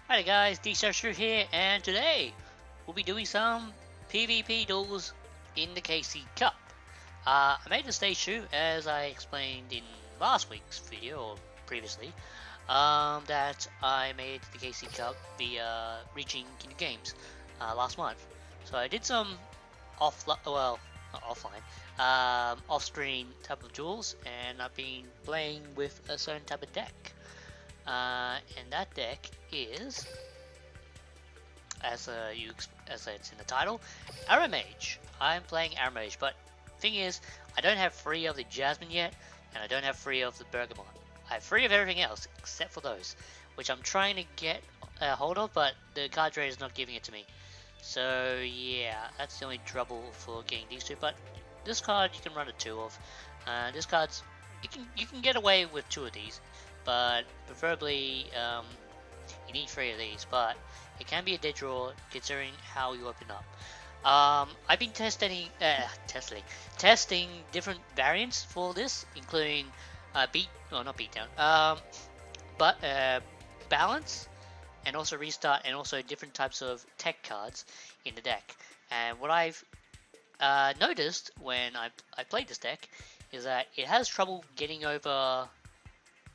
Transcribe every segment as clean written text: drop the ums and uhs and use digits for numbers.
Hi guys, DCRS here, and today we'll be doing some PvP duels in the KC Cup. I made a stage 2 as I explained in last week's video, or previously, that I made the KC Cup via reaching King of Games last month. So I did some not offline, off-screen type of duels, and I've been playing with a certain type of deck. And that deck is, as it's in the title, Aromage. I'm playing Aromage, but thing is, I don't have 3 of the Jasmine yet, and I don't have 3 of the Bergamot. I have 3 of everything else except for those, which I'm trying to get a hold of, but the card trader is not giving it to me. So yeah, that's the only trouble for getting these 2. But this card you can run a 2 of. This card's you can get away with 2 of these, but preferably you need 3 of these, but it can be a dead draw considering how you open up. I've been testing different variants for this, including balance, and also restart, and also different types of tech cards in the deck. And what I've noticed when I played this deck is that it has trouble getting over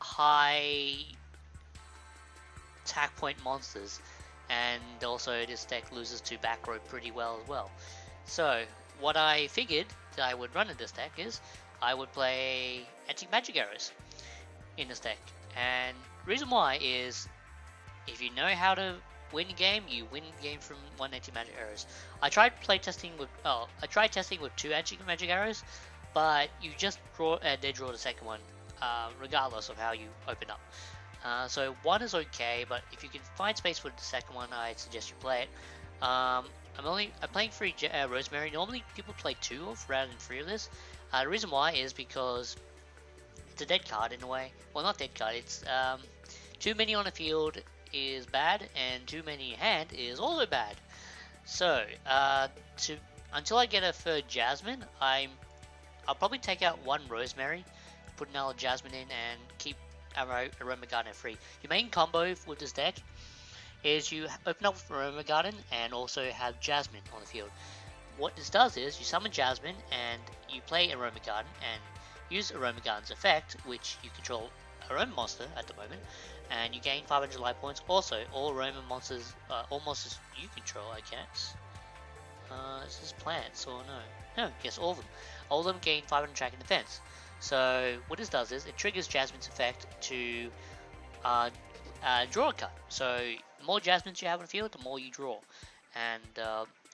high attack point monsters, and also this deck loses to back row pretty well as well. So what I figured that I would run in this deck is I would play anti-magic arrows in this deck, and reason why is if you know how to win a game, you win the game from 1 anti-magic arrows. I tried testing with 2 anti-magic arrows, but you just draw the second one, regardless of how you open up. So 1 is okay, but if you can find space for the second one, I suggest you play it. I'm playing 3 Rosemary. Normally people play 2 of rather than 3 of this. The reason why is because it's a dead card in a way. Well, not dead card. It's too many on the field is bad, and too many in hand is also bad. So until I get a 3rd Jasmine, I'll probably take out 1 Rosemary, put another Jasmine in, and keep Aroma Garden free. Your main combo with this deck is you open up with Aroma Garden and also have Jasmine on the field. What this does is you summon Jasmine and you play Aroma Garden and use Aroma Garden's effect, which you control Aroma monster at the moment, and you gain 500 life points. Also, all Aroma monsters, all monsters you control, I guess. Is this plants or no? No, yes, all of them. All of them gain 500 attack and defense. So what this does is it triggers Jasmine's effect to draw a card. So the more Jasmines you have on the field, the more you draw. And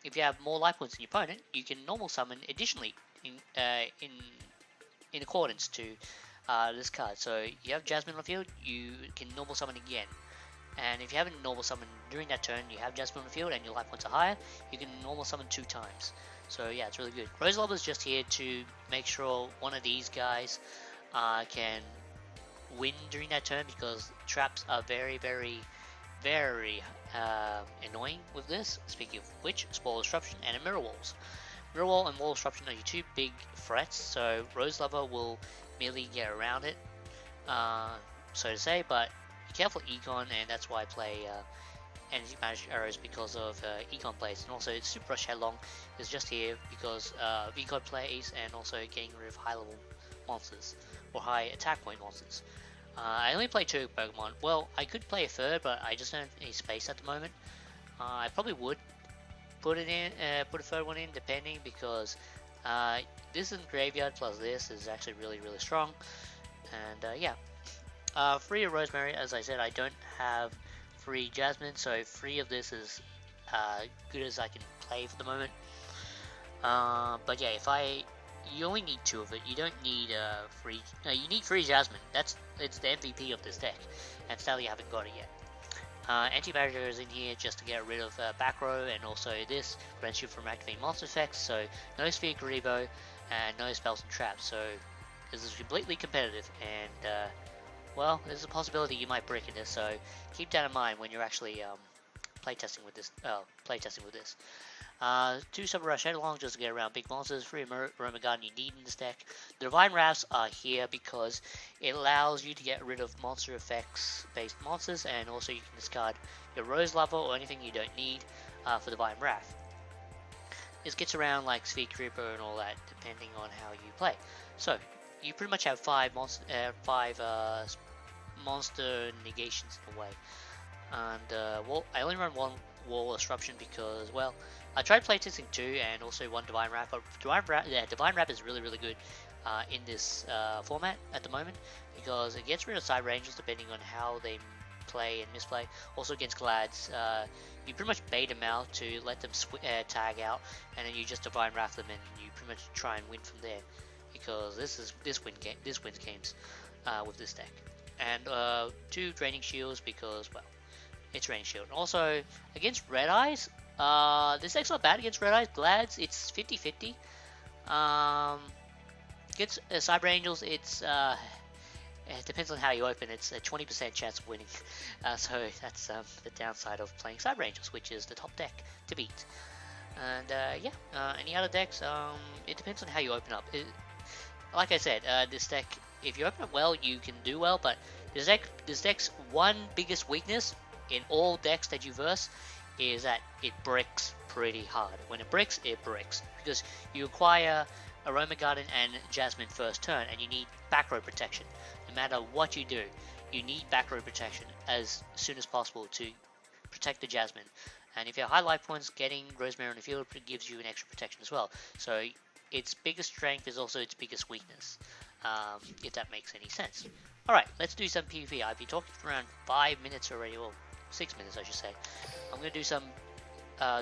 if you have more life points than your opponent, you can normal summon additionally in accordance to this card. So you have Jasmine on the field, you can normal summon again. And if you haven't normal summoned during that turn, you have Jasmine on the field and your life points are higher, you can normal summon 2 times. So yeah, it's really good. Rose Lover is just here to make sure one of these guys can win during that turn, because traps are very, very, very annoying with this. Speaking of which, Spoil Disruption and Mirror Walls. Mirror Wall and Wall Disruption are your 2 big threats, so Rose Lover will merely get around it, so to say, but be careful Econ, and that's why I play anti-magic arrows, because of Econ plays. And also Super Rush Headlong is just here because Econ plays, and also getting rid of high level monsters or high attack point monsters. I only play 2 Pokemon. Well, I could play a 3rd, but I just don't have any space at the moment. I probably would put it in, put a 3rd one in, depending, because this in graveyard plus this is actually really, really strong. And yeah, 3 of Rosemary. As I said, I don't have 3 Jasmine, so 3 of this is good as I can play for the moment. But yeah, you only need 2 of it. You don't need 3. No, you need 3 Jasmine. It's the MVP of this deck, and sadly you haven't got it yet. Anti-Magic is in here just to get rid of back row, and also this prevents you from activating monster effects. So no Sphere Garibo and no spells and traps. So this is completely competitive, and well, there's a possibility you might brick in this. So keep that in mind when you're actually playtesting with this. Playtesting with this. 2 Summer Rush Headlong just to get around big monsters. 3 Aroma Garden you need in this deck. The Divine Wraths are here because it allows you to get rid of monster effects based monsters, and also you can discard your Rose Lover or anything you don't need for Divine Wrath. This gets around like Sphere Creeper and all that depending on how you play. So you pretty much have 5 monster negations in a way. And well, I only run 1 Wall Disruption because, well, I tried playtesting 2 and also 1 Divine Wrath, but Divine Wrath is really good in this format at the moment because it gets rid of Cyber Angels depending on how they play and misplay. Also against Glads, you pretty much bait them out to let them tag out, and then you just Divine Wrath them and you pretty much try and win from there because this wins games with this deck. And 2 Draining Shields because, well, it's Draining Shield. Also against Red Eyes, this deck's not bad against Red Eyes. Glads, it's 50-50. Against Cyber Angels, it depends on how you open. It's a 20% chance of winning. So that's the downside of playing Cyber Angels, which is the top deck to beat. And yeah, any other decks, it depends on how you open up. Like I said, this deck, if you open up well, you can do well, but this deck's one biggest weakness in all decks that you verse is that it bricks pretty hard. When it bricks, because you acquire Aroma Garden and Jasmine first turn, and you need back row protection. No matter what you do, you need back row protection as soon as possible to protect the Jasmine. And if you have high life points, getting Rosemary on the field gives you an extra protection as well. So its biggest strength is also its biggest weakness, if that makes any sense. Alright, let's do some PvP. I've been talking for around 5 minutes already, or 6 minutes I should say. I'm going to do some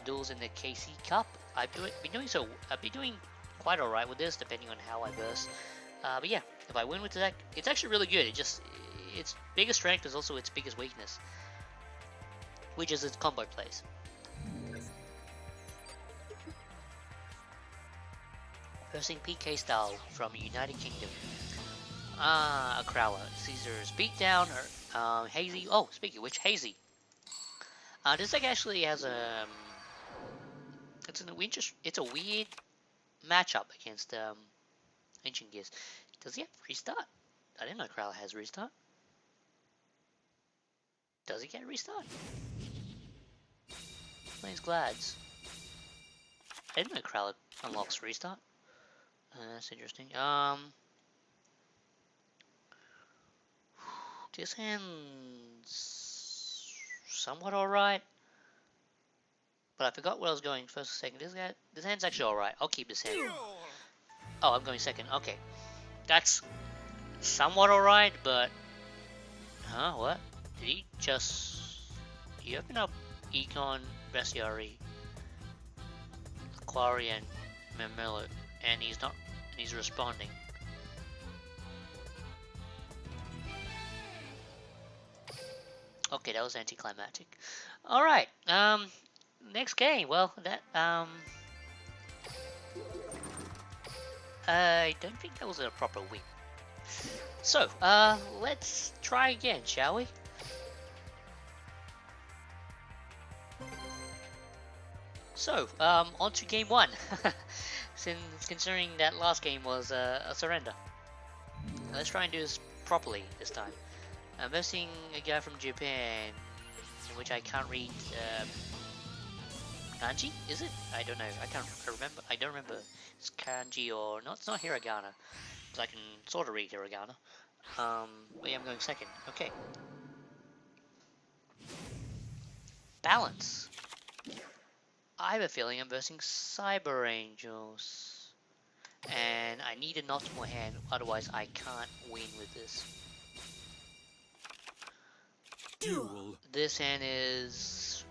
duels in the KC Cup. I've been doing quite alright with this, depending on how I verse. But yeah, if I win with the deck, it's actually really good. Its biggest strength is also its biggest weakness, which is its combo plays. Versing PK style from United Kingdom. A Crowler. Caesar's Beatdown, or Hazy. Oh, speaking of which, Hazy. This deck actually has a. It's a weird matchup against Ancient Gears. Does he have restart? I didn't know Crowler has restart. Does he get restart? Plays Glads. I didn't know Crowler unlocks restart. That's interesting. This hand's somewhat alright. But I forgot where I was going first or second. This hand's actually alright. I'll keep this hand. Oh, I'm going second. Okay. That's somewhat alright, but... Huh? What? Did he just... He opened up Econ, Bestiary, Quarry, and Memelo, and he's not... And he's responding. Okay, that was anticlimactic. Alright, next game. Well, that, I don't think that was a proper win. So, let's try again, shall we? So, on to game 1. Since considering that last game was a surrender. Let's try and do this properly this time. I'm versing a guy from Japan, which I can't read. Kanji? Is it? I don't know. I don't remember. It's kanji or not. It's not hiragana. So I can sort of read hiragana. But yeah, I'm going second. Okay. Balance. I have a feeling I'm versing Cyber Angels. And I need an optimal hand, otherwise I can't win with this. Duel. This hand is...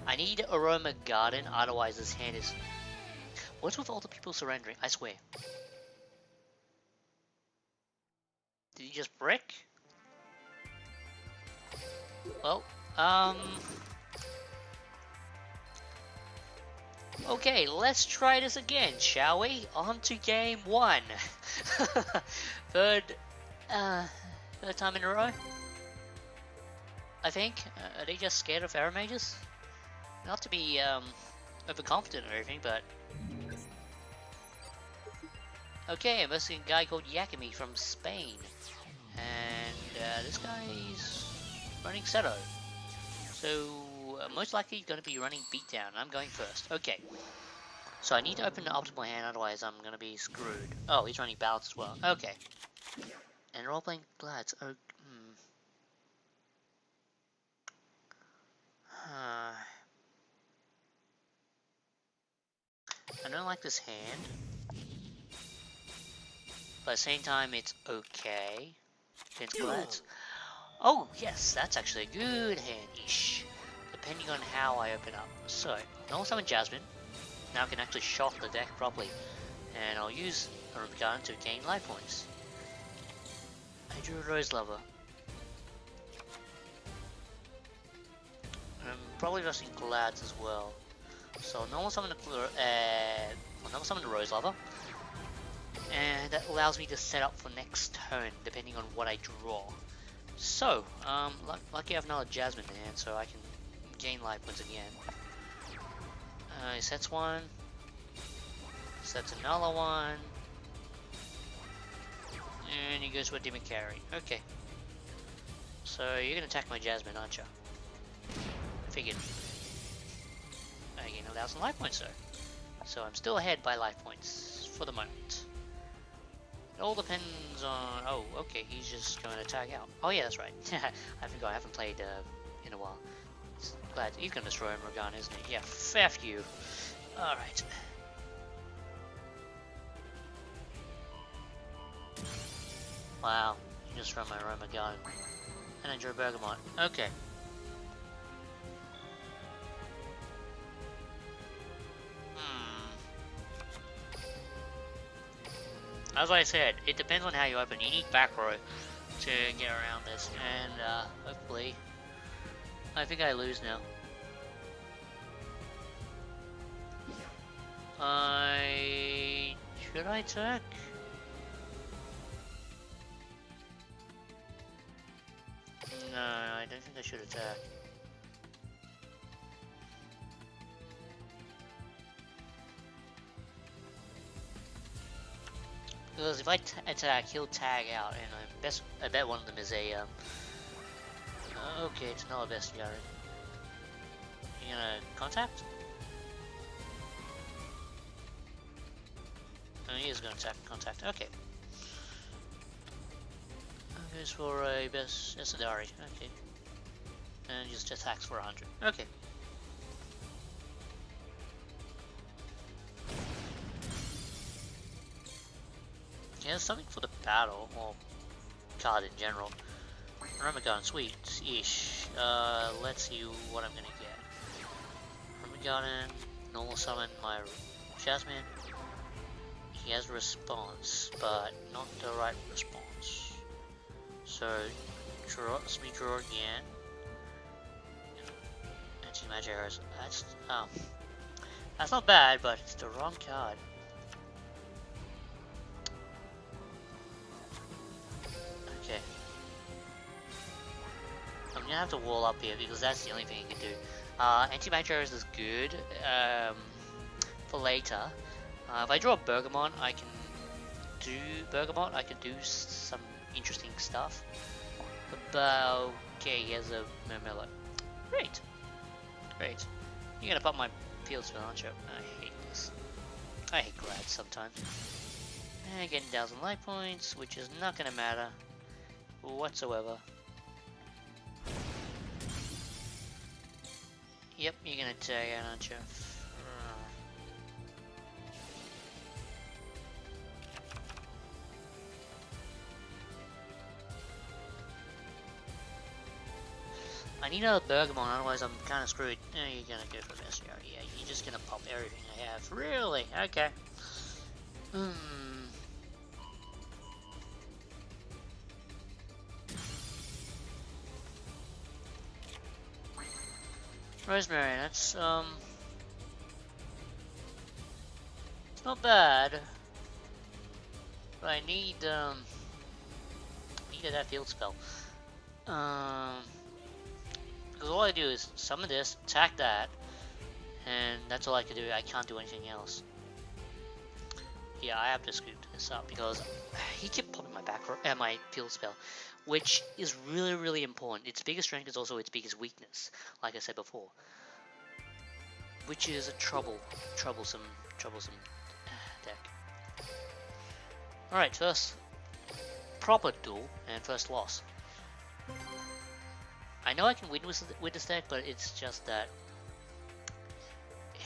I need Aroma Garden, otherwise this hand is... What's with all the people surrendering? I swear. Did he just brick? Well, okay, let's try this again, shall we? On to game 1. Third time in a row. I think. Are they just scared of Aromages? Not to be overconfident or anything, but... Okay, I'm missing a guy called Yakimi from Spain. And this guy's running Seto. So most likely he's going to be running Beatdown. I'm going first. Okay. So I need to open the optimal hand, otherwise I'm going to be screwed. Oh, he's running Balance as well. Okay. And they're all playing Glads. Oh, I don't like this hand. But at the same time, it's okay. Against Glads. Oh, yes, that's actually a good hand-ish. Depending on how I open up. So, I'll summon Jasmine. Now I can actually shock the deck properly. And I'll use Aromage Deck to gain life points. I drew a Rose Lover. I'm probably rusting Glads as well. So normal summon the Rose Lover. And that allows me to set up for next turn, depending on what I draw. So, lucky I have another Jasmine in hand, so I can gain life points again. He sets one. Sets another one. And he goes with Demon Carry. Okay. So you're gonna attack my Jasmine, aren't you? Figured. I gain 1,000 life points though. So I'm still ahead by life points for the moment. It all depends on... Oh, okay, he's just going to tag out. Oh yeah, that's right. I forgot, I haven't played in a while. Glad he's going to destroy Morgana, isn't he? Yeah, F you. Alright. Wow, you just run my Aromages. And I drew Bergamot. Okay. As I said, it depends on how you open. You need back row to get around this, and hopefully, I think I lose now. Should I attack? No, I don't think I should attack. Because if I attack, he'll tag out, and I bet one of them is a, okay, it's not a bestiary. You gonna contact? Oh, he is gonna contact, okay. Goes for a bestiary, okay. And just attacks for 100, okay. Yeah, something for the battle, or card in general. Aromages, sweet-ish. Let's see what I'm gonna get. Aromages, normal summon my Jasmine. He has a response, but not the right response. So, let me draw again. Anti-magic arrows. That's not bad, but it's the wrong card. Okay. I'm gonna have to wall up here because that's the only thing you can do. Anti-magic arrows is good for later. If I draw a Bergamot, I can do some interesting stuff. But okay, he has a Mermello. Great. You're gonna pop my field spell, aren't you? I hate this. I hate Glad sometimes. And getting 1,000 life points, which is not gonna matter whatsoever. Yep, you're gonna tag out, aren't you? I need another Bergamot, otherwise I'm kind of screwed. You're gonna go for this. Yeah, you're just gonna pop everything I have. Really? Okay. Rosemary, that's it's not bad. But I needed that field spell. I do is summon this, attack that, and that's all I can do. I can't do anything else. Yeah, I have to scoop this up because he kept popping my my field spell, which is really important. Its biggest strength is also its biggest weakness, like I said before, which is a troublesome deck. All right, first proper duel and first loss. I know I can win with this deck, but it's just that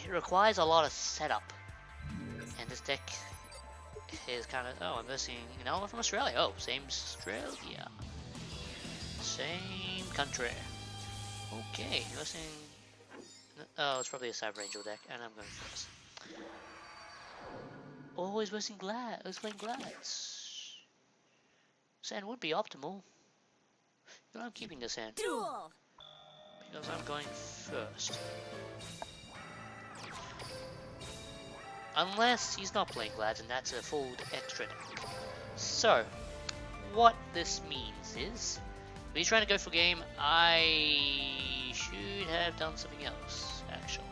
it requires a lot of setup, and this deck is kind of, oh, I'm versing an element from Australia. Oh, same Australia. Same country. Okay, versing, oh, it's probably a Cyber Angel deck, and I'm going first. Always versing Glad, I was playing Glads. Sand would be optimal. You know, I'm keeping the Sand. Duel. Because I'm going first. Unless he's not playing Glads, and that's a full extra deck. So, what this means is, if he's trying to go for game, I should have done something else, actually.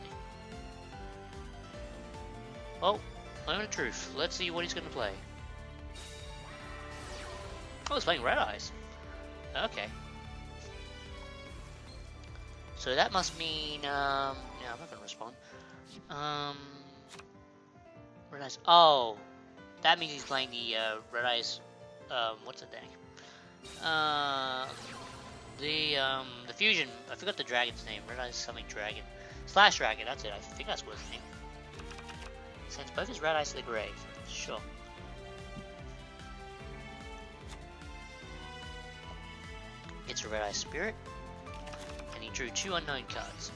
Well, moment of truth. Let's see what he's going to play. Oh, he's playing Red Eyes. Okay. So that must mean, yeah, I'm not going to respond. Red Eyes. Oh, that means he's playing the Red Eyes. What's the deck? The fusion. I forgot the dragon's name. Red Eyes something dragon. Slash Dragon. That's it. I think that's what his name. Sends both his Red Eyes to the grave. Sure. It's a Red Eye Spirit, and he drew 2 unknown cards.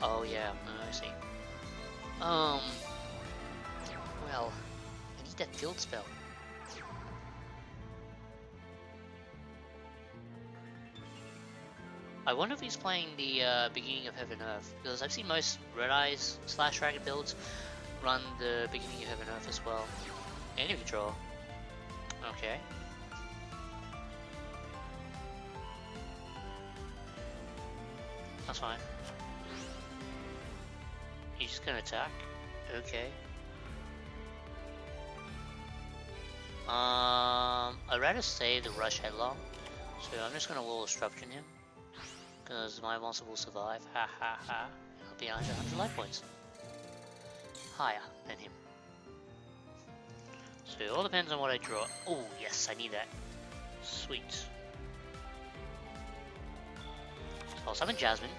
Oh yeah, I see. Well, I need that field spell. I wonder if he's playing the beginning of Heaven Earth, because I've seen most Red Eyes / Dragon builds run the beginning of Heaven Earth as well. Enemy draw. Okay. That's fine. He's just gonna attack. Okay. I'd rather save the Rush Headlong, so I'm just gonna Wall of Destruction him, because my monster will survive. Ha ha ha. I'll be 100 life points. Higher than him. So it all depends on what I draw. Oh yes, I need that. Sweet. So I'll summon Jasmine.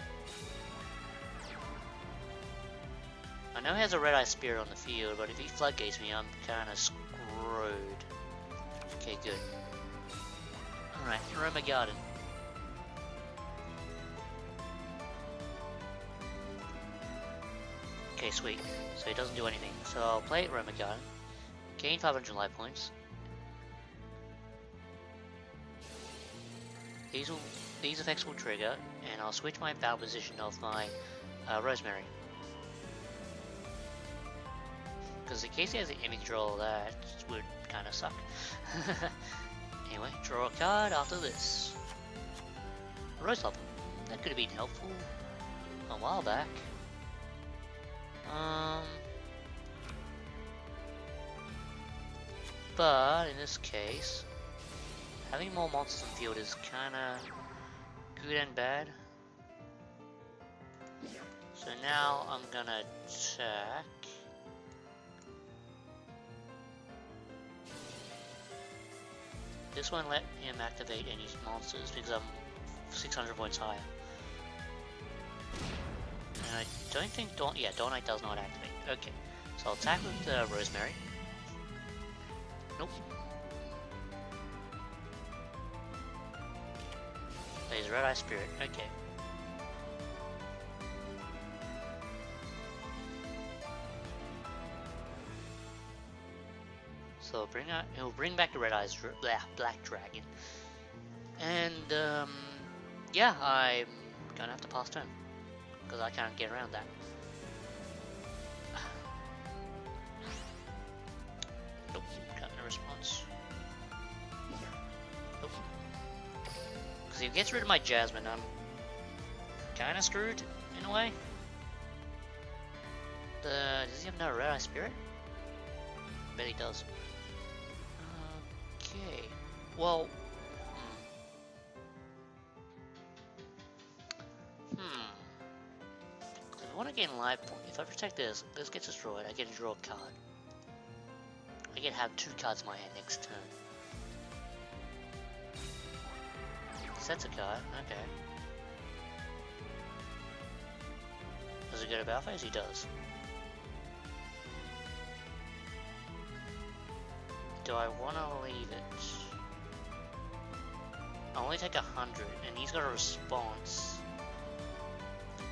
I know he has a Red Eye Spirit on the field, but if he floodgates me, I'm kinda screwed. Okay, good. Alright, Aroma Garden. Okay, sweet. So he doesn't do anything. So I'll play Aroma Garden. Gain 500 life points. These effects will trigger, and I'll switch my battle position of my Rosemary. Because in case he has an image draw, that would kind of suck. Anyway, draw a card after this. Rose Love. That could have been helpful a while back. But in this case, having more monsters in the field is kinda good and bad. So now I'm gonna attack. This won't let him activate any monsters because I'm 600 points higher. And I don't think Dawnite does not activate. Okay, so I'll attack with Rosemary. Nope. There's Red Eye Spirit. Okay. So he'll bring back the Red Eyes Black Dragon, and yeah, I'm gonna have to pass turn because I can't get around that. Nope, got no response. he gets rid of my Jasmine, I'm kinda screwed in a way. Does he have no Red Eye Spirit? I bet he does. Okay. Well. If I want to gain life point, if I protect this gets destroyed, I get to draw a card. I get to have 2 cards in my hand next turn. That's a card, okay. Does it go to battle phase? He does. Do I want to leave it? I only take 100, and he's got a response.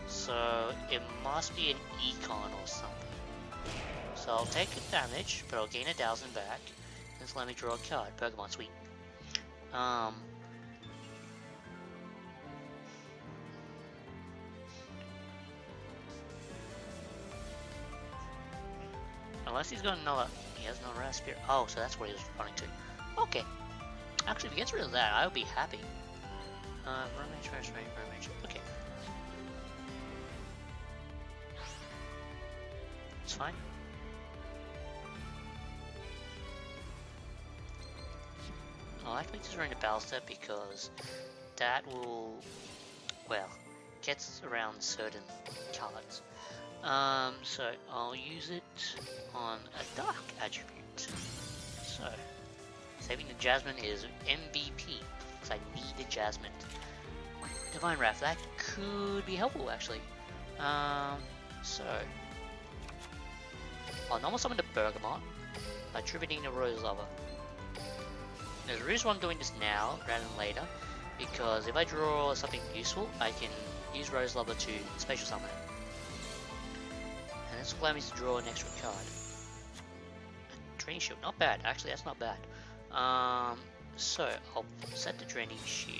So it must be an econ or something. So I'll take the damage, but I'll gain 1,000 back. Just let me draw a card. Pokemon, sweet. Unless he's got another, he has no Rare Spirit. Oh, so that's what he was running to. Okay. Actually, if he gets rid of that, I'll be happy. Aromage. Okay. It's fine. I'll actually just run the battle step because that will, well, gets around certain cards. So I'll use it on a dark attribute. So saving the Jasmine is MVP because I need a Jasmine. Divine Wrath, that could be helpful actually. So I'll normal summon the Bergamot by attributing the Rose Lover. There's a reason why I'm doing this now rather than later, because if I draw something useful, I can use Rose Lover to special summon it. And this will allow me to draw an extra card. Draining Shield, not bad, actually that's not bad. So I'll set the Draining Shield.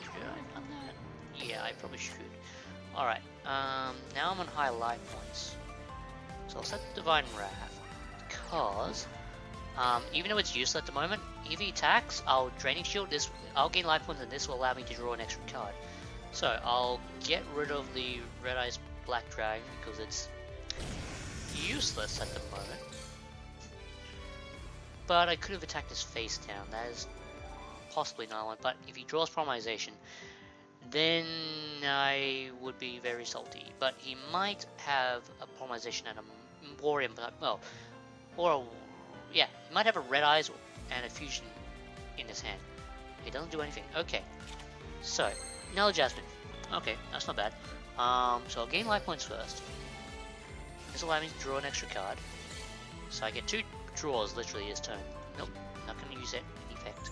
Should I have done that? Yeah, I probably should. Alright, now I'm on high life points. So I'll set the Divine Wrath, because even though it's useless at the moment, if he attacks, I'll Draining Shield this. I'll gain life points, and this will allow me to draw an extra card. So I'll get rid of the Red Eyes Black Dragon because it's useless at the moment. But I could have attacked his face down. That is possibly not one. But if he draws Polymerization, then I would be very salty. But he might have a Polymerization and a Emporium. Well, or yeah, he might have a Red Eyes and a Fusion in his hand. He doesn't do anything. Okay. So, another Jasmine. Okay, that's not bad. So I'll gain life points first. This will allow me to draw an extra card. So I get 2 draws literally this turn. Nope, not going to use that effect.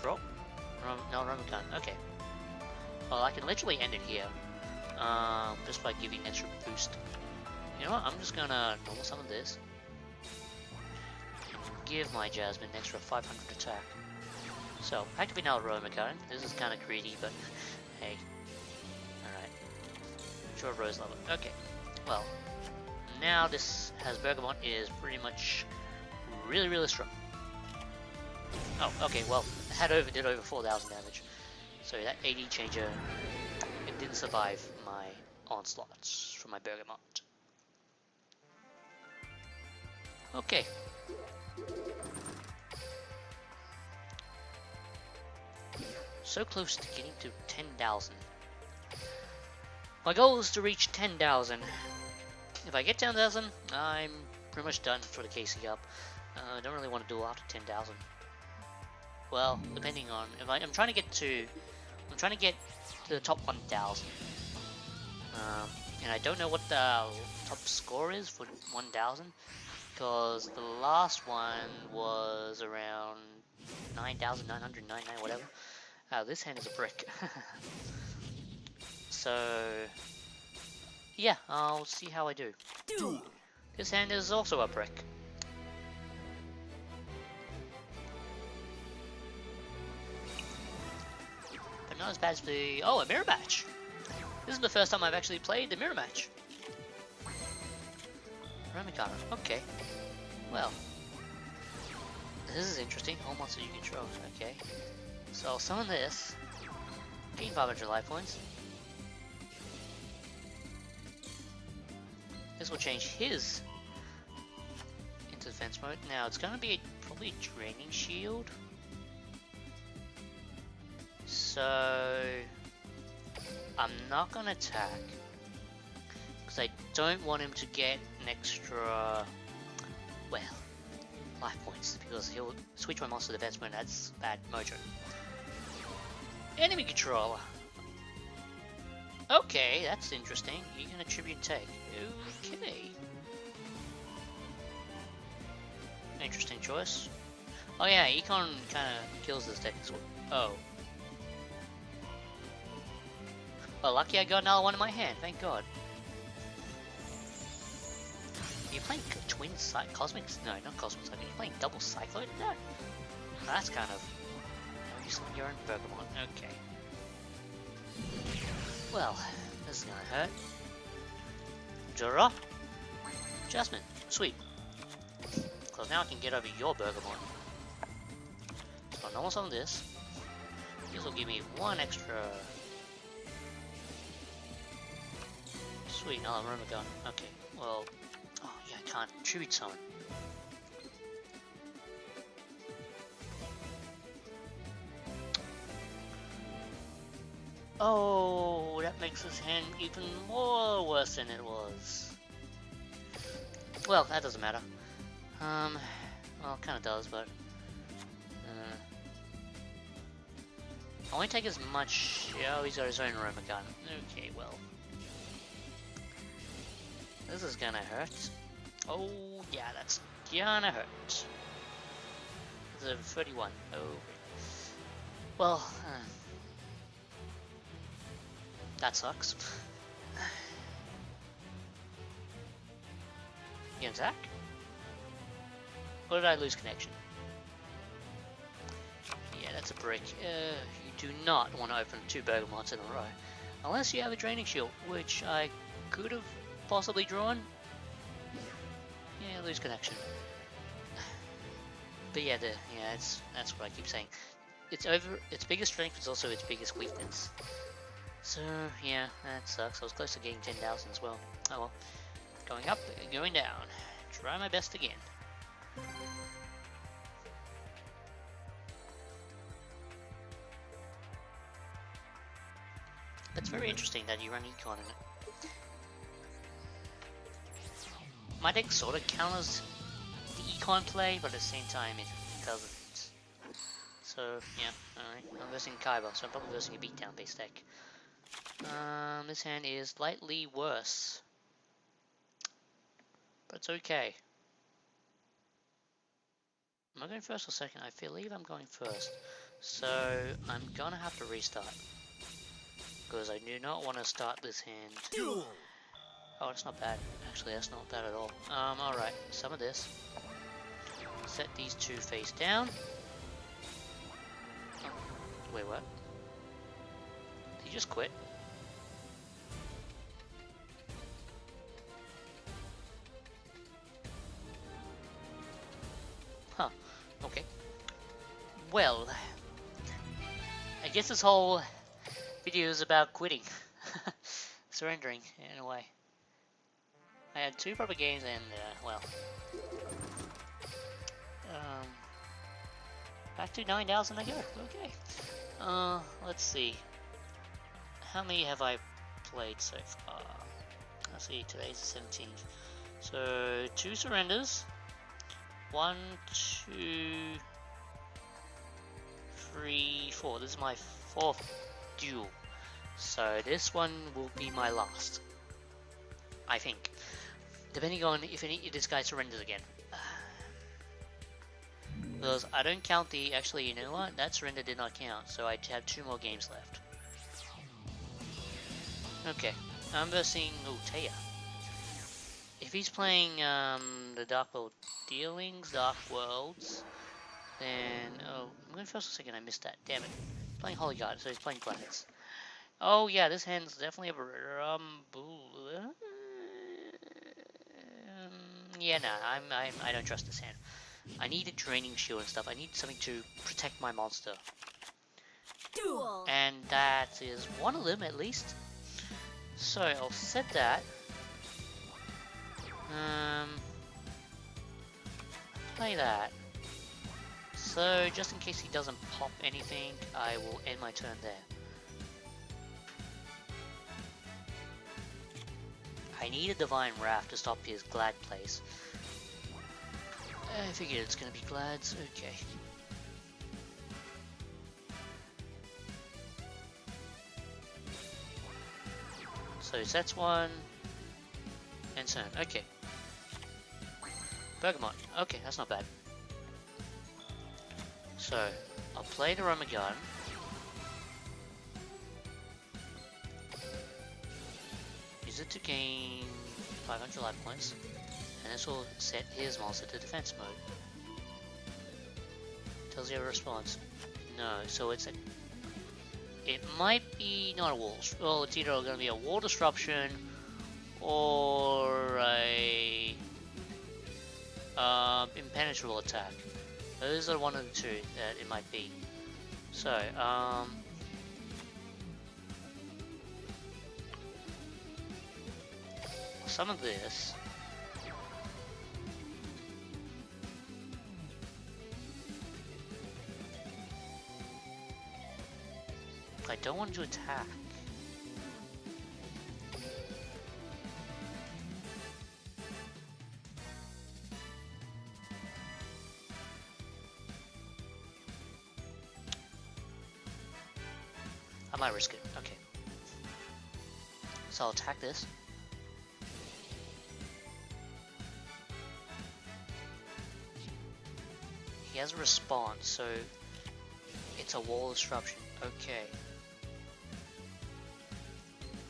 Draw? No, Romicon. Okay. Well, I can literally end it here. Just by giving extra boost. You know what? I'm just going to normal summon this. Give my Jasmine an extra 500 attack. So, activate now Romicon. This is kind of greedy, but hey. Alright. Draw Rose Lover. Okay. Well, now this has Bergamot is pretty much really strong. Oh, okay, well, it did over 4,000 damage. So that AD changer, it didn't survive my onslaughts from my Bergamot. Okay. So close to getting to 10,000. My goal is to reach 10,000. If I get 10,000, I'm pretty much done for the KC up. I don't really want to do after 10,000. Well, depending on if I'm trying to get to the top 1,000. And I don't know what the top score is for 1,000 because the last one was around 9,999, whatever. This hand is a brick. So yeah, I'll see how I do. Duel. This hand is also a brick. But not as bad as the... Oh, a mirror match! This is the first time I've actually played the mirror match. Ramikara, okay. Well, this is interesting. All monsters you control, okay. So I'll summon this, gain 500 life points. This will change his into defense mode. Now it's going to be probably a draining shield. So I'm not going to attack because I don't want him to get an extra, well, life points because he'll switch my monster to defense mode. That's bad mojo. Enemy controller. Okay, that's interesting. You're gonna tribute take. Okay. Interesting choice. Oh yeah, Econ kinda kills this deck as well. Oh. Well, lucky I got another one in my hand, thank god. You're playing twin cosmics? No, not cosmic cyclone. You're playing double cyclone? No. That's kind of... Oh, you summon your own Pokemon. Okay. Well, this is gonna hurt. Draw. Adjustment. Sweet. Because now I can get over your Bergamot. So I normal summon this. This will give me one extra... Sweet, another rumor gun. Okay, well... Oh yeah, I can't tribute summon. Oh, that makes this hand even more worse than it was. Well, that doesn't matter. Well, it kind of does, but... I won't take as much... Oh, he's got his own aroma gun. Okay, well... This is gonna hurt. Oh, yeah, that's gonna hurt. It's a 31. Oh. Well, that sucks. You attack? Or did I lose connection? Yeah, that's a brick. You do not want to open 2 Bergamots in a row. Unless you have a Draining Shield, which I could have possibly drawn. Yeah, lose connection. But yeah, that's what I keep saying. Its biggest strength is also its biggest weakness. So yeah, that sucks. I was close to getting 10,000 as well. Oh well. Going up, going down. Try my best again. That's very interesting that you run Econ in it. My deck sort of counters the Econ play, but at the same time it doesn't. So yeah, alright. I'm versing Kaiba, so I'm probably versing a beatdown based deck. This hand is slightly worse. But it's okay. Am I going first or second? I believe I'm going first. So I'm gonna have to restart. Because I do not want to start this hand. Duel. Oh, it's not bad. Actually, that's not bad at all. Alright, some of this. Set these 2 face down. Oh, wait, what? Did he just quit? Huh, okay. Well, I guess this whole video is about quitting. Surrendering, in a way. I had 2 proper games and, well... back to 9,000 I go, okay. Let's see. How many have I played so far? Let's see, today's the 17th. So, 2 surrenders. 1, 2, 3, 4. This is my 4th duel. So this one will be my last. I think. Depending on if this guy surrenders again. Because I don't count the... Actually, you know what? That surrender did not count. So I have 2 more games left. Okay. I'm versing... Oh, Taya. If he's playing the Dark World Dealings, Dark Worlds, then... Oh, I'm going first or second. I missed that. Damn it. He's playing Holy Guard, so he's playing planets. Oh yeah, this hand's definitely a rumble. Yeah, no, I don't trust this hand. I need a Draining Shield and stuff. I need something to protect my monster. Duel. And that is one of them at least. So I'll set that. Play that. So just in case he doesn't pop anything, I will end my turn there. I need a Divine Wrath to stop his Glad plays. I figured it's gonna be Glads, okay. So sets one, and turn, okay. Bergamot, okay, that's not bad. So, I'll play the Aromage Garden. Use it to gain 500 life points, and this will set his monster to defense mode. Tells you a response. No, so it's a... It might be not a wall. Well, it's either going to be a wall disruption or a impenetrable attack. Those are one of the two that it might be. So, some of this. I don't want to attack. I might risk it. Okay. So I'll attack this. He has a response, so it's a wall disruption. Okay.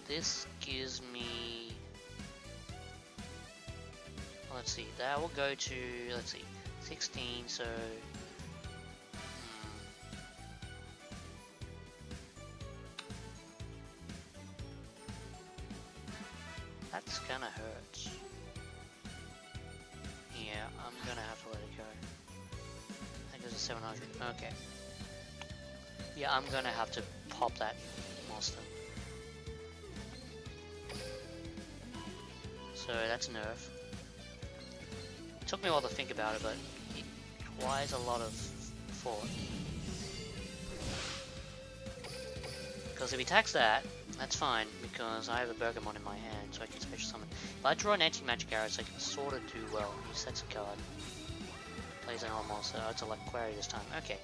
This gives me... Let's see, that will go to, let's see, 16, so... That's gonna hurt. Yeah, I'm gonna have to let it go. I think there's a 700. Okay. Yeah, I'm gonna have to pop that monster. So that's a nerf. It took me a while to think about it, but it requires a lot of thought. Because if he attacks that, that's fine, because I have a Bergamot in my hand, so I can special summon. If I draw an anti-magic arrow, so I can sort of do well. He sets a card. Plays an normal monster. Oh, it's a luck query this time. Okay.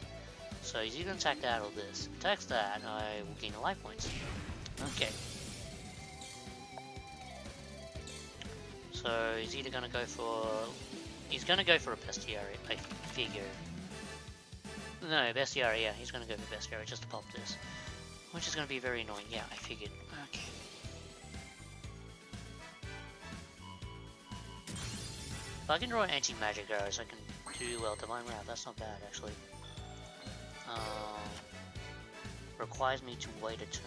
So he's either going to attack that or this. If he attacks that, I will gain a life points. Okay. So he's either going to go for... He's going to go for a Bestiary, I figure. No, Bestiary, yeah, he's going to go for Bestiary just to pop this. Which is going to be very annoying, yeah, I figured. Okay. If I can draw anti-magic arrows, I can do well. Divine Wrath, that's not bad actually. Requires me to wait a turn.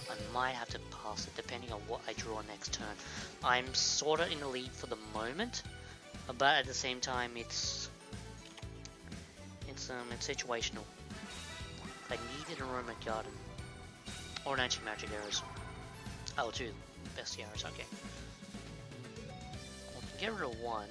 I might have to pass it depending on what I draw next turn. I'm sorta in the lead for the moment, but at the same time it's situational. I need an Aromage Garden or an anti-magic arrows. I'll do Bestiaries, okay. I can get rid of one.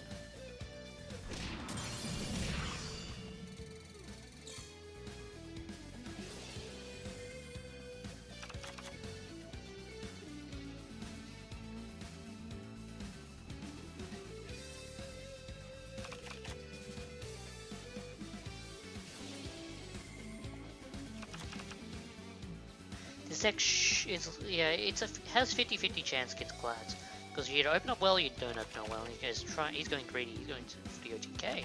This deck has 50-50 chance against Glads. Because you either open up well or you don't open up well. He's going greedy, he's going for the OTK.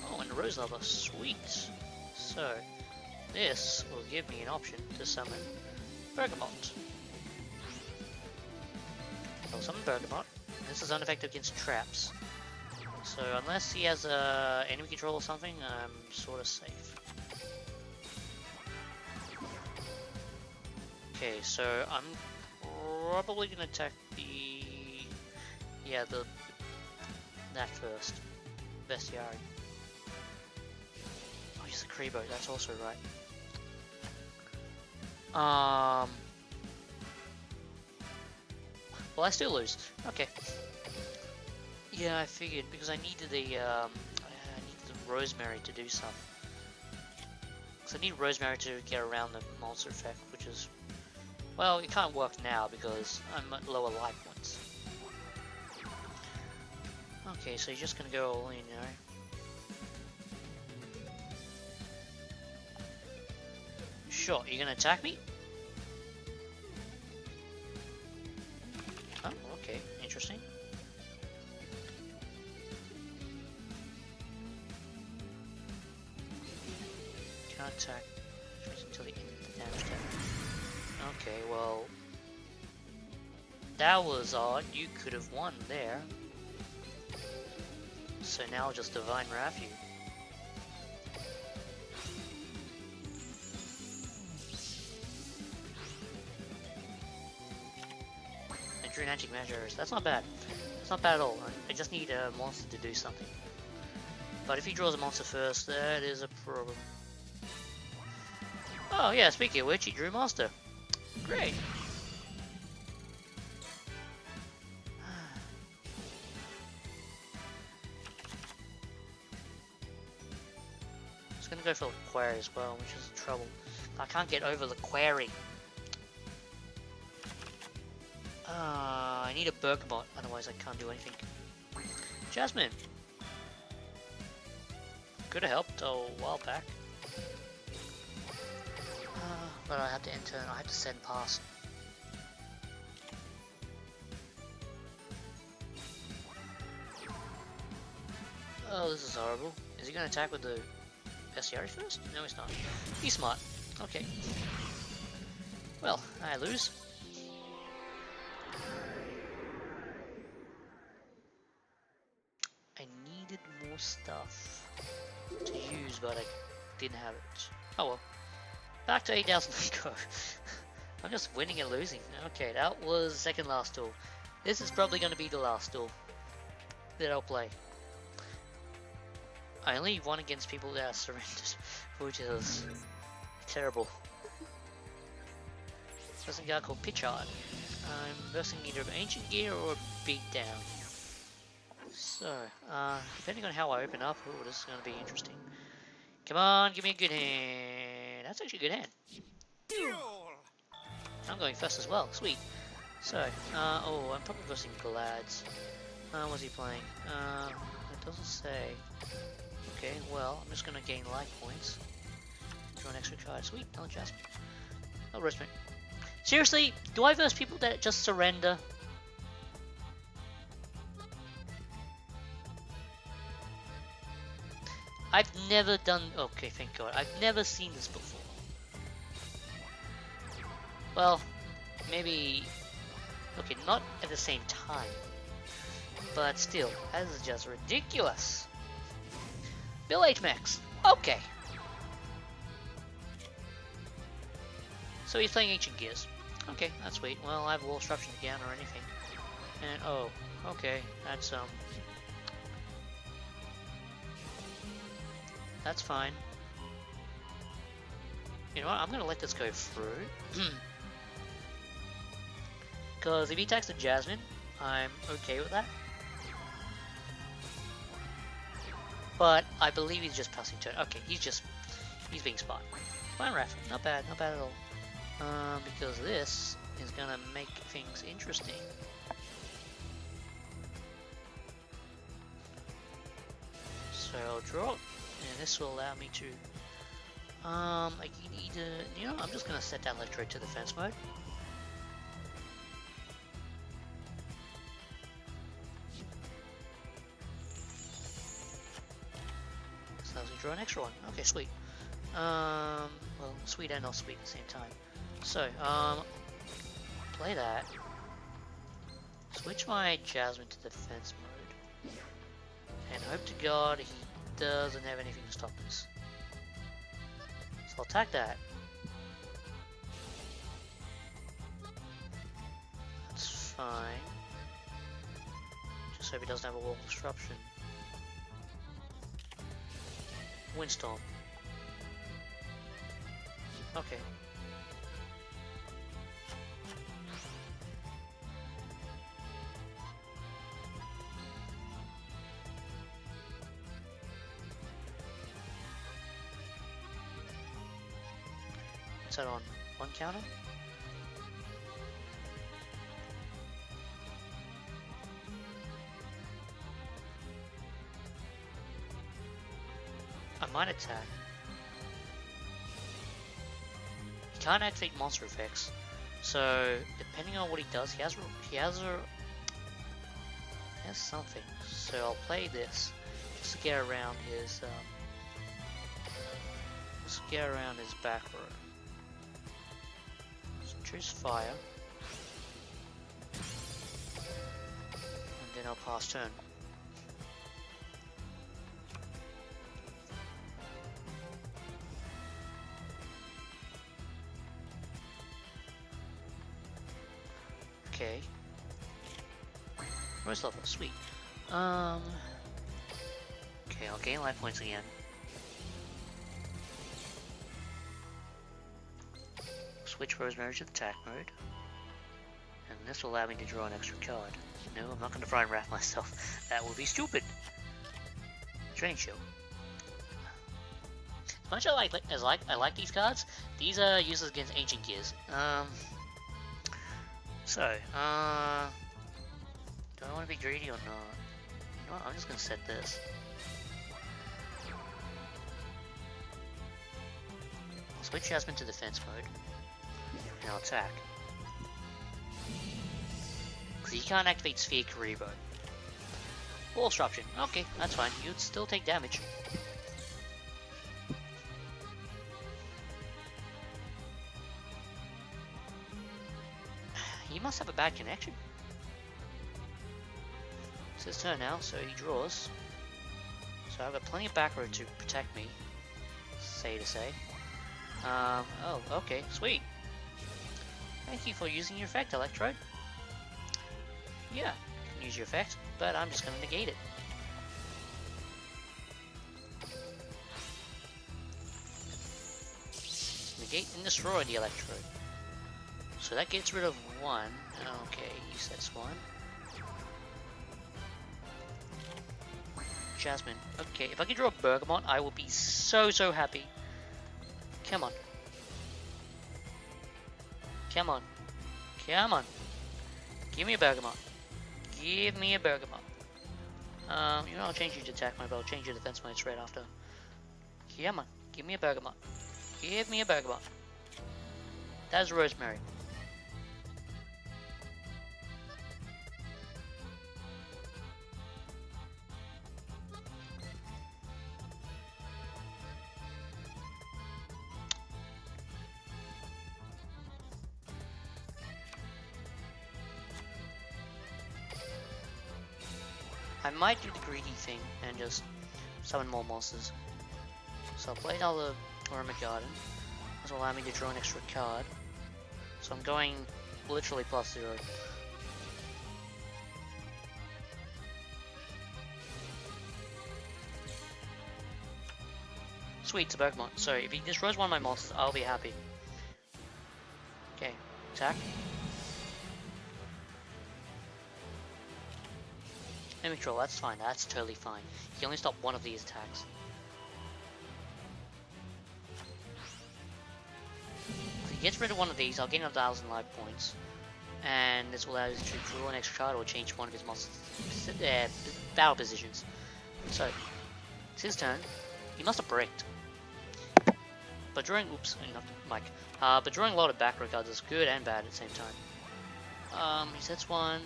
Oh, and the Rose Lover, sweet. So, this will give me an option to summon Bergamot. I'll summon Bergamot. This is unaffected against traps. So, unless he has enemy control or something, I'm sort of safe. Okay, so I'm probably gonna attack the... yeah, that first. Bestiary. Oh, he's a Creebo, that's also right. Well, I still lose. Okay. Yeah, I figured, because I needed the Rosemary to do something. So I need Rosemary to get around the monster effect, which is... well, it can't work now because I'm at lower life points. Okay, so you're just gonna go all in, you know. Sure, you're gonna attack me? Oh, okay, interesting. Can't attack until the end of the damage step. Okay, well, that was odd. You could have won there. So now I'll just Divine Wrath you. And drew an anti-magic. That's not bad. That's not bad at all. I just need a monster to do something. But if he draws a monster first, that is a problem. Oh yeah, speaking of which, he drew a monster. Great. I was gonna go for the Quarry as well, which is trouble. I can't get over the Quarry. I need a Bergamot, otherwise I can't do anything. Jasmine! Could have helped a while back. But I had to enter and I had to send pass. Oh, this is horrible. Is he going to attack with the Bestiary first? No, he's not. He's smart. Okay. Well, I lose. I needed more stuff to use, but I didn't have it. Oh well. Back to 8,000 go. I'm just winning and losing. Okay, that was the second last duel. This is probably going to be the last duel that I'll play. I only won against people that are surrendered, which is terrible. There's a guy called Pitchard. I'm versing either Ancient Gear or Beatdown. So, depending on how I open up, ooh, this is going to be interesting. Come on, give me a good hand. That's actually a good hand. I'm going first as well. Sweet. So, oh, I'm probably versing Glads. What's he playing? It doesn't say. Okay, well, I'm just going to gain life points. Draw an extra card. Sweet, no adjustment. No Rosemary. Seriously, do I verse people that just surrender? I've never done... okay, thank God. I've never seen this before. Well, maybe... okay, not at the same time. But still, that is just ridiculous. Bill H. Max. Okay. So he's playing Ancient Gears. Okay, that's sweet. Well, I have Wall Disruption again or anything. And, oh, okay, that's, that's fine. You know what, I'm gonna let this go through. Because if he attacks the Jasmine, I'm okay with that. But I believe he's just passing turn. Okay, he's being smart. Fine, Raph, not bad at all. Because this is gonna make things interesting. So I'll draw, and this will allow me to, I can either, you know, I'm just gonna set down Electrode to defense mode. So I'll draw an extra one. Okay, sweet. Well, sweet and not sweet at the same time. So, play that. Switch my Jasmine to defense mode. And hope to God he doesn't have anything to stop us. So I'll attack that. fine. Just hope he doesn't have a wall disruption. Windstorm. Okay. Is that on one counter? I might attack. He can't activate monster effects, so depending on what he does, he has something. So I'll play this just to get around his back row. So choose fire, and then I'll pass turn. Okay. First level, sweet. Okay, I'll gain life points again. Switch Rosemary to the attack mode. And this will allow me to draw an extra card. No, I'm not going to try and wrap myself. That would be stupid. Train Show. As much as I like these cards, these are useless against Ancient Gears. So, do I want to be greedy or not? You know what, I'm just going to set this. I'll switch Jasmine to defense mode. And I'll attack. Because he can't activate Sphere Karibo. Wall disruption. Okay, that's fine. You'd still take damage. He must have a bad connection. It's his turn now, so he draws. So I've got plenty of back row to protect me. Say to say. Oh, okay, sweet. Thank you for using your effect, Electrode. Yeah, you can use your effect, but I'm just going to negate it. Negate and destroy the Electrode. So that gets rid of one. Okay, he sets one. Jasmine. Okay, if I can draw a Bergamot, I will be so happy. Come on. Come on. Come on. Give me a Bergamot. Give me a Bergamot. You know, I'll change you to attack mode, but I'll change your defense mode straight after. Come on. Give me a Bergamot. Give me a Bergamot. That's Rosemary. I might do the greedy thing and just summon more monsters. So I'll play another Aromage Garden. This will allow me to draw an extra card. So I'm going literally +0. Sweet, it's a Pokemon. So if he destroys one of my monsters, I'll be happy. Okay, attack. Enemy control, that's fine, that's totally fine. You can only stop one of these attacks. If he gets rid of one of these, I'll gain 1,000 life points. And this will allow you to draw an extra card or change one of his monsters' battle positions. So, it's his turn. He must have braked. But drawing, oops, not Mike. But drawing a lot of back row cards is good and bad at the same time. He sets one.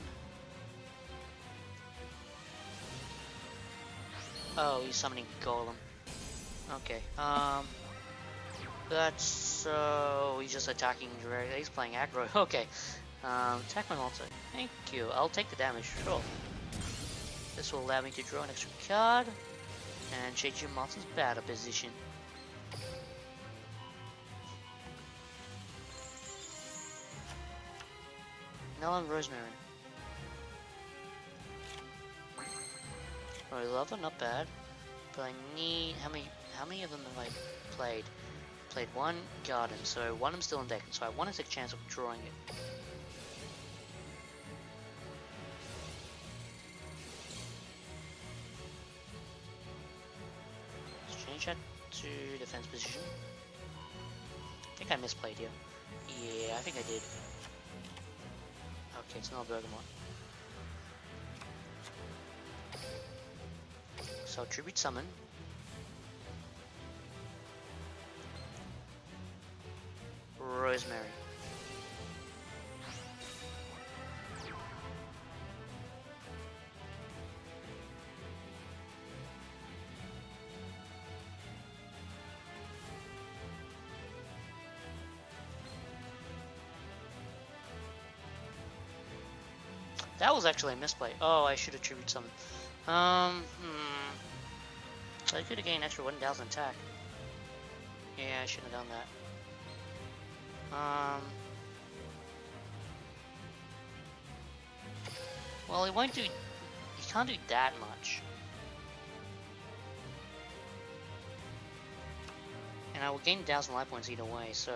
Oh, he's summoning Golem. Okay. That's so he's just attacking directly. He's playing aggro. Okay. Attack my monster. Thank you. I'll take the damage. Sure. This will allow me to draw an extra card and change your monster's battle position. Melon Rosemary. Rose Lover, not bad. But I need how many of them have I played? Played one Garden, so one of them's still in deck, so I want to take a chance of drawing it. Let's change that to defense position. I think I misplayed here. Yeah, I think I did. Okay, it's not a Bergamot. So Tribute Summon. Rosemary. That was actually a misplay. Oh, I should have Tribute Summon. So I could have gained extra 1,000 attack. Yeah, I shouldn't have done that. Well, it won't do. He can't do that much. And I will gain 1,000 life points either way. So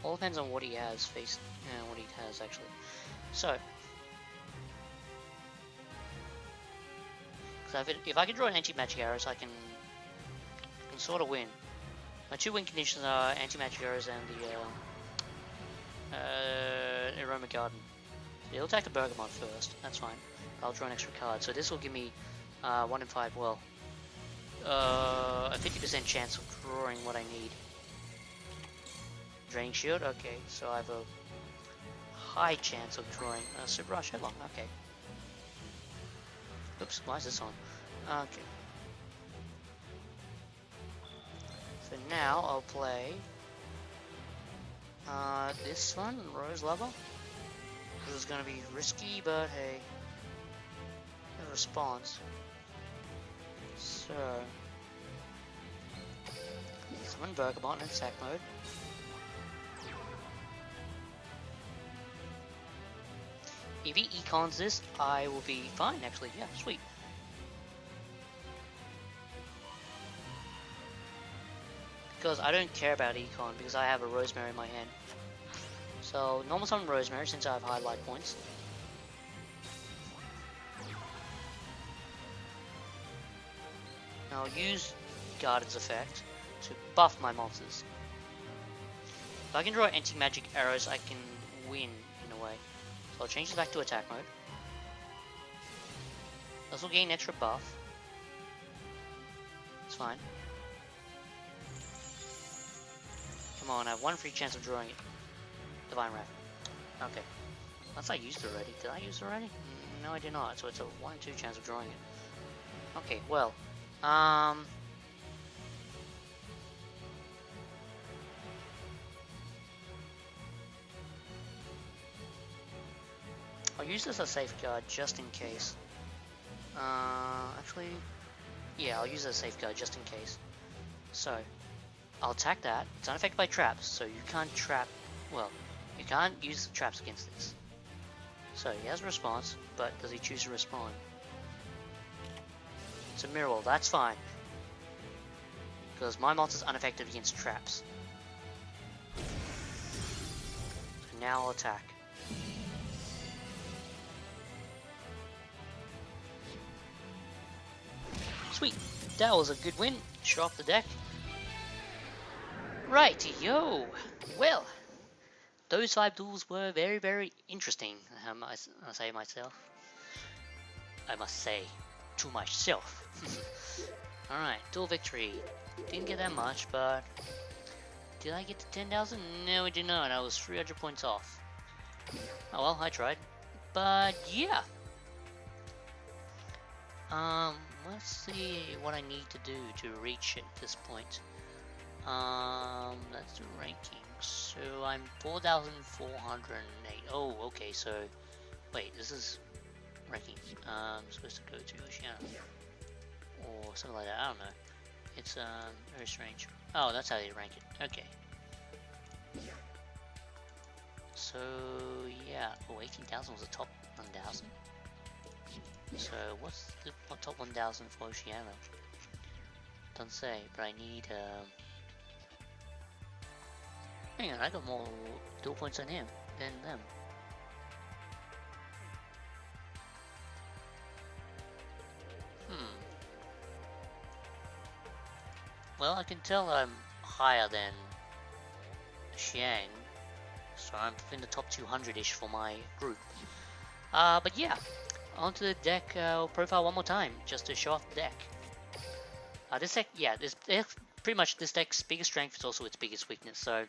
all depends on what he has faced. What he has actually. So. If I can draw an anti-magic arrows, I can sort of win. My two win conditions are anti-magic arrows and the Aroma Garden. So he'll attack the Bergamot first, that's fine. I'll draw an extra card. So this will give me 1 in 5, well, a 50% chance of drawing what I need. Draining Shield, okay, so I have a high chance of drawing a Super Rush Headlong, okay. Oops, why is this on? Okay. So now I'll play this one, Rose Lover. This is gonna be risky, but hey, a response. So, summon Bergamot in attack mode. If he econs this, I will be fine actually, yeah, sweet. Because I don't care about econ because I have a Rosemary in my hand. So, normal summon Rosemary since I have high life points. Now I'll use Garden's effect to buff my monsters. If I can draw anti-magic arrows, I can win in a way. So I'll change this back to attack mode. This will gain extra buff. It's fine. Come on, I have one free chance of drawing it. Divine Wrath. Okay. Unless I used it already. Did I use it already? No, I did not. So it's a 1 in 2 chance of drawing it. Okay, well. I'll use this as a safeguard just in case. Actually, yeah, I'll use it as a safeguard just in case. So, I'll attack that. It's unaffected by traps, so you can't trap. Well, you can't use the traps against this. So he has a response, but does he choose to respond? It's a mirror wall. That's fine, because my monster's unaffected against traps. So now I'll attack. Sweet, that was a good win. Show off the deck. Right, yo. Well, those 5 duels were very, very interesting. I must say to myself. Alright, duel victory. Didn't get that much, but did I get to 10,000? No, I did not. I was 300 points off. Oh well, I tried. But yeah. Let's see what I need to do to reach at this point. That's the ranking. So I'm 4,408. Oh, okay. So wait, this is ranking. I'm supposed to go to Oceania or something like that. I don't know. It's very strange. Oh, that's how they rank it. Okay. So yeah. Oh, 18,000 was the top 1,000. So what's the top 1000 for Oceania? Don't say, but I need hang on, I got more duel points than him than them. Well, I can tell I'm higher than Xiang, so I'm in the top 200-ish for my group. But yeah, onto the deck profile one more time, just to show off the deck. This deck, yeah, pretty much this deck's biggest strength is also its biggest weakness, so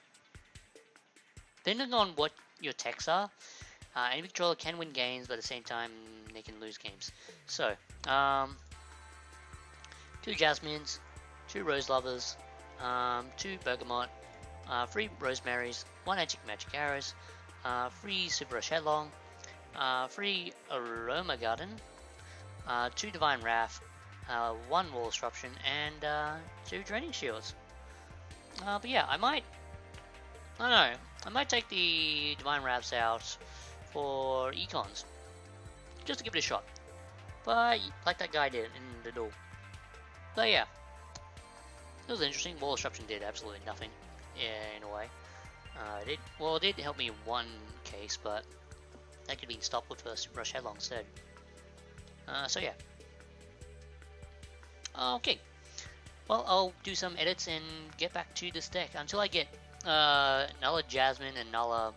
depending on what your techs are, any controller can win games, but at the same time, they can lose games. So, 2 Jasmines, 2 Rose Lovers, 2 Bergamot, 3 Rosemaries, 1 Magic Arrows, 3 Super Rush Headlong, 3 Aroma Garden, 2 Divine Wrath, 1 Wall Disruption, and 2 Draining Shields. But yeah, I might take the Divine Wraths out for Econs, just to give it a shot. But like that guy did in the duel. But yeah, it was interesting. Wall Disruption did absolutely nothing, in a way. It did help me in one case, but that could be stopped with a Super Rush Headlong instead. So yeah. Okay. Well, I'll do some edits and get back to this deck until I get Nulla Jasmine and Nulla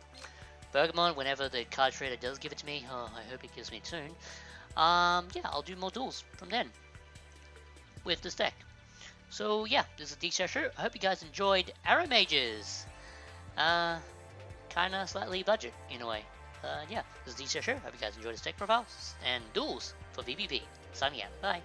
Bergamot whenever the card trader does give it to me. Oh, I hope it gives me it soon. Yeah, I'll do more duels from then with this deck. So yeah, this is DCRS. I hope you guys enjoyed Aromages. Kinda slightly budget in a way. Yeah, this is DCRS. Hope you guys enjoyed this deck profile and duels for VPP. Signing out. Bye.